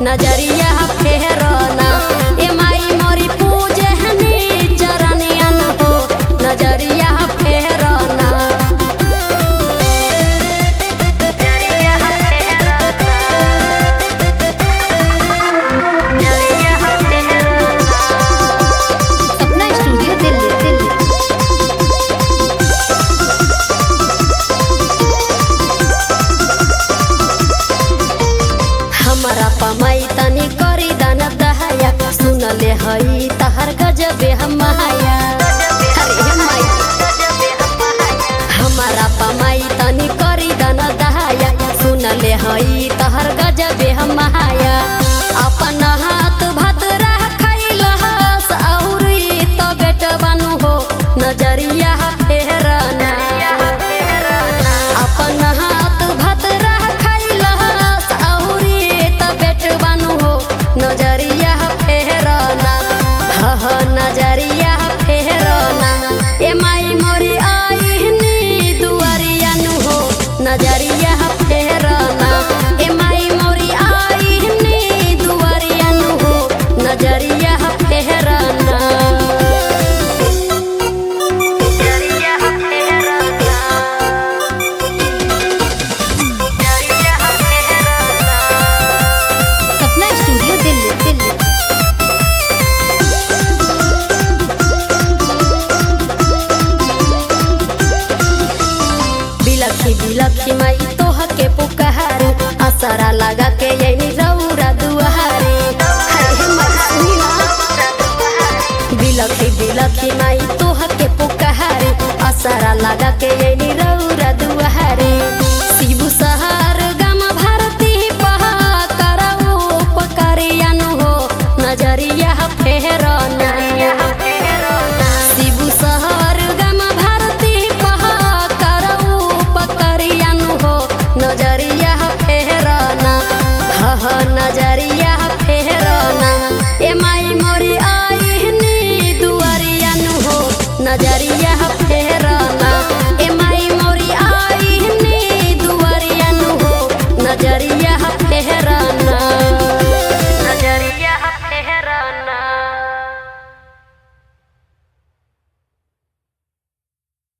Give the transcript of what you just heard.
नजरिया फेरना। ए माई मोरी पूजे हनी चरनियन हो नजरिया फेरना। सपना स्टूडियो दिल्ली। हमारा पमाई तनी करी दान दहाया सुनले हई तहर गजबे हमाया। अरे माई हमारा पमाई तनी करी दान दहाया सुनले हई तहर गजबे हमाया। अपन हाथ भात रखैल हस औरी तो बेटबनु हो नजरिया फेरना। अपन हाथ भात रखैल हस औरी तो बेटबनु हो नजरिया फेरना। ह नजरिया फेरना। ए माई मोरी आईनी दुआरिया नु हो नजरिया फेरना। ए माई मोरी आईनी दुआरिया नु हो नजरिया फेरना। सपना स्टूडियो दिल्ली। बिलखी बिलखी माई तोह के पुकार असरा लगा के यही रौरा दुआरे। बिलखी बिलखी माई तोह के पुकार असरा लगा के यही रौरा दुआरे। शिव सहार गम भारती पहा करऊ पकरियन हो नजरिया फेरना। शिव सहार गम भारती पहा करऊ पकरियन हो नजरिया फेरना। ह नजरिया फेरना। ए माई मोरी आईनी दुआरियन हो नजरिया फेरना।